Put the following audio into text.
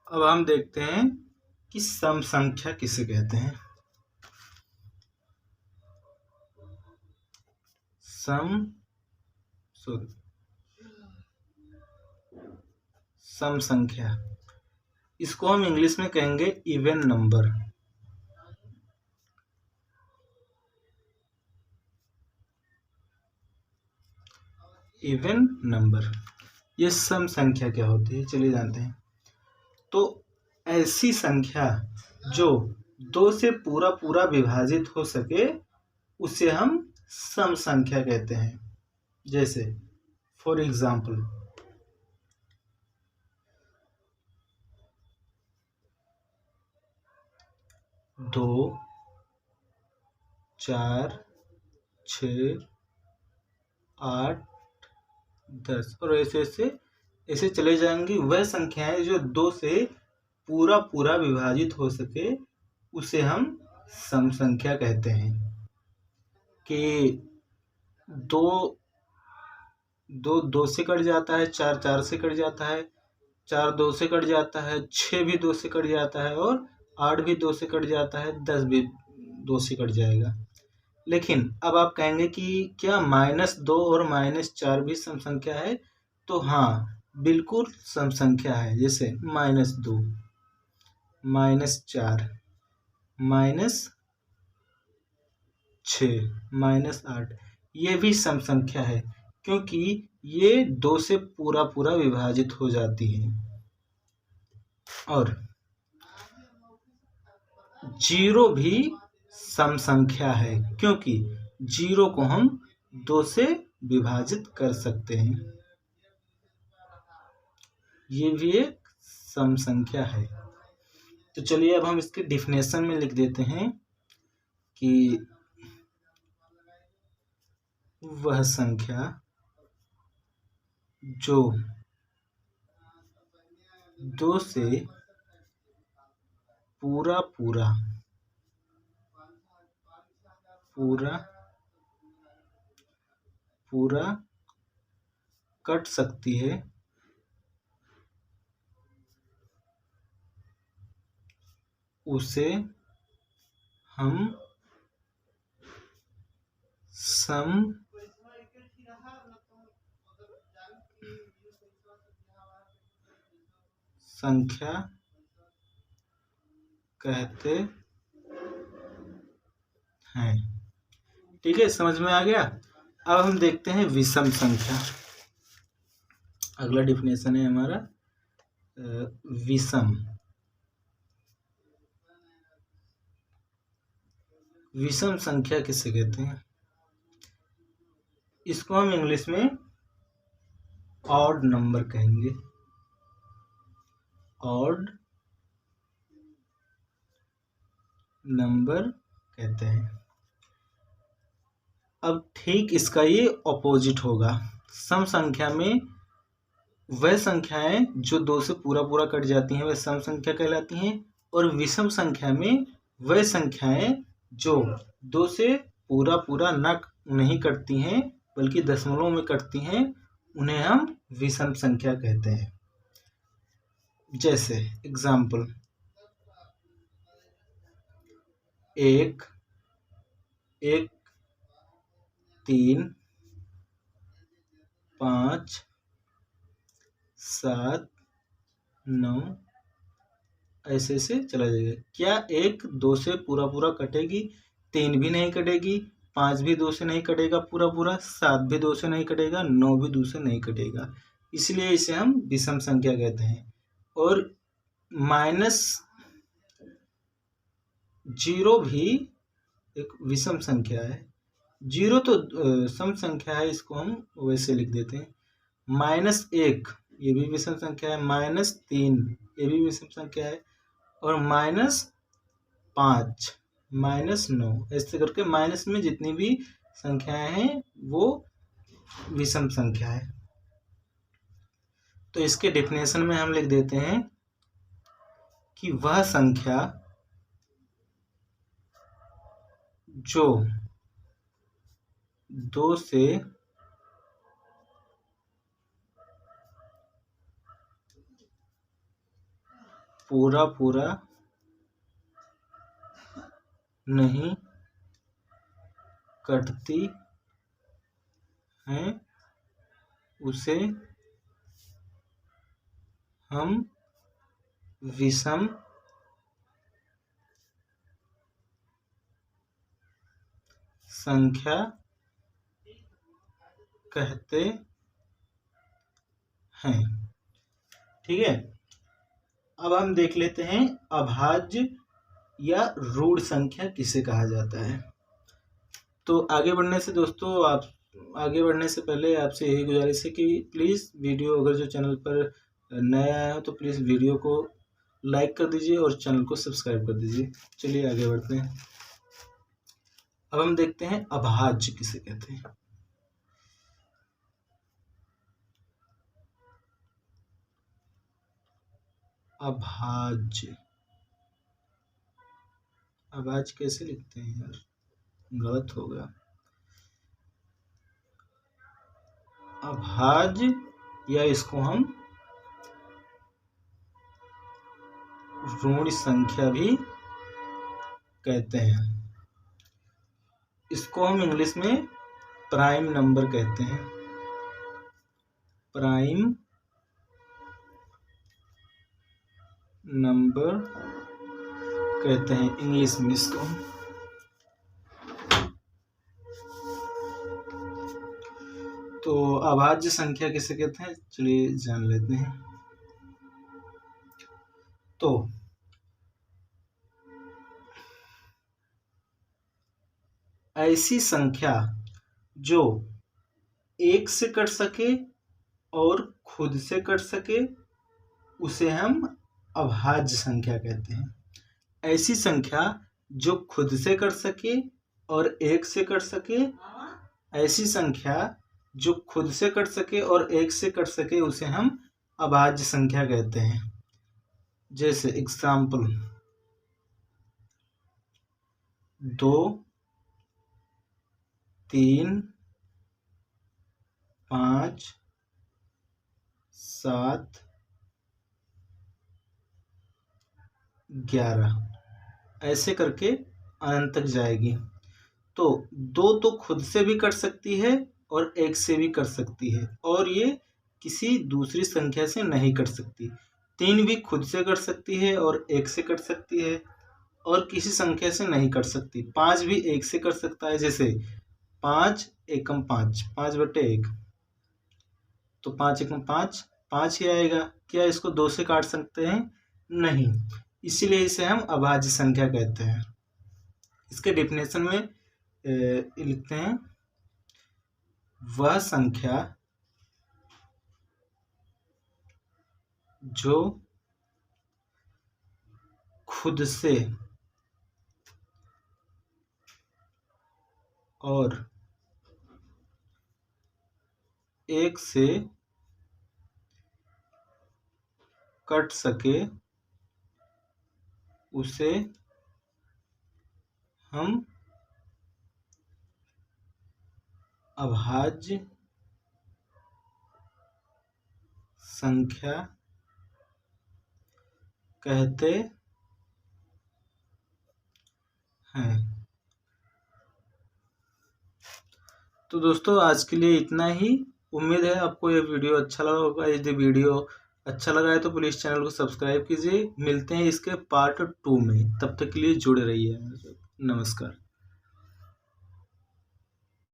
अब हम देखते हैं कि सम संख्या किसे कहते हैं। सम संख्या, इसको हम इंग्लिश में कहेंगे इवन नंबर। इवन नंबर, ये सम संख्या क्या होती है चलिए जानते हैं। तो ऐसी संख्या जो 2 से पूरा पूरा विभाजित हो सके उसे हम सम संख्या कहते हैं। जैसे फॉर एग्जाम्पल 2, 4, 6, 8, 10 और ऐसे चले जाएंगी। वह संख्याएं जो 2 से पूरा पूरा विभाजित हो सके उसे हम सम संख्या कहते हैं। कि 2 से कट जाता है, 4 से कट जाता है, 4 2 से कट जाता है, 6 भी 2 से कट जाता है और 8 भी 2 से कट जाता है, 10 भी 2 से कट जाएगा। लेकिन अब आप कहेंगे कि क्या -2 और -4 भी सम संख्या है? तो हाँ, बिल्कुल सम संख्या है। जैसे -2, -4, -6, -8 ये भी सम संख्या है क्योंकि ये 2 से पूरा पूरा विभाजित हो जाती है। और 0 भी सम संख्या है क्योंकि 0 को हम 2 से विभाजित कर सकते हैं। ये भी एक सम संख्या है। तो चलिए अब हम इसके डिफिनेशन में लिख देते हैं कि वह संख्या जो 2 से पूरा कट सकती है उसे हम सम संख्या कहते हैं। ठीक है, समझ में आ गया। अब हम देखते हैं विषम संख्या। अगला डिफिनेशन है हमारा विषम संख्या किसे कहते हैं? इसको हम इंग्लिश में ऑड नंबर कहेंगे। ऑड नंबर कहते हैं। अब ठीक इसका ये ऑपोजिट होगा। सम संख्या में वह संख्याएं जो 2 से पूरा कट जाती हैं वह सम संख्या कहलाती हैं और विषम संख्या में वह संख्याएं जो 2 से पूरा नहीं कटती हैं बल्कि दशमलव में कटती हैं उन्हें हम विषम संख्या कहते हैं। जैसे एग्जाम्पल 1, 3, 5, 7, 9 ऐसे चला जाएगा। क्या 1 2 से पूरा कटेगी? 3 भी नहीं कटेगी, 5 भी 2 से नहीं कटेगा पूरा, 7 भी 2 से नहीं कटेगा, 9 भी 2 से नहीं कटेगा। इसलिए इसे हम विषम संख्या कहते हैं। और -0 भी एक विषम संख्या है। 0 तो सम संख्या है, इसको हम वैसे लिख देते हैं। -1 ये भी विषम संख्या है, -3 ये भी विषम संख्या है और -5, -9 ऐसे करके माइनस में जितनी भी संख्याएं हैं वो विषम संख्या है। तो इसके डेफिनेशन में हम लिख देते हैं कि वह संख्या जो 2 से पूरा पूरा नहीं कटती हैं उसे हम विषम संख्या कहते हैं। ठीक है, अब हम देख लेते हैं अभाज्य या ऋण संख्या किसे कहा जाता है। तो आगे बढ़ने से दोस्तों, आप आगे बढ़ने से पहले आपसे यही गुजारिश है कि प्लीज़ वीडियो, अगर जो चैनल पर नया आया हो तो प्लीज़ वीडियो को लाइक कर दीजिए और चैनल को सब्सक्राइब कर दीजिए। चलिए आगे बढ़ते हैं। अब हम देखते हैं अभाज्य किसे कहते हैं। अभाज्य, अभाज्य कैसे लिखते हैं यार, गलत हो गया। अभाज्य या इसको हम ऋण संख्या भी कहते हैं। इसको हम इंग्लिश में प्राइम नंबर कहते हैं। प्राइम नंबर कहते हैं इंग्लिश में इसको। तो अभाज्य संख्या किसे कहते हैं, चलिए जान लेते हैं। तो ऐसी संख्या जो एक से कट सके और खुद से कट सके उसे हम अभाज्य संख्या कहते हैं। ऐसी संख्या जो खुद से कट सके और एक से कट सके, ऐसी संख्या जो खुद से कट सके और एक से कट सके उसे हम अभाज्य संख्या कहते हैं। जैसे एग्जाम्पल 2, 3, 5, 7, 11 ऐसे करके अनंत तक जाएगी। तो 2 तो खुद से भी कट सकती है और एक से भी कट सकती है, और ये किसी दूसरी संख्या से नहीं कट सकती। 3 भी खुद से कट सकती है और एक से कट सकती है, और किसी संख्या से नहीं कट सकती। 5 भी एक से कट सकता है, जैसे 5 एकम 5, 5/1, तो 5 एकम 5, 5 ही आएगा। क्या इसको 2 से काट सकते हैं? नहीं, इसीलिए इसे हम अभाज्य संख्या कहते हैं। इसके डेफिनेशन में लिखते हैं, वह संख्या जो खुद से और एक से कट सके उसे हम अभाज्य संख्या कहते हैं। तो दोस्तों आज के लिए इतना ही। उम्मीद है आपको यह वीडियो अच्छा लगा होगा। यदि वीडियो अच्छा लगा है तो प्लीज़ चैनल को सब्सक्राइब कीजिए। मिलते हैं इसके पार्ट 2 में, तब तक के लिए जुड़े रहिए। नमस्कार।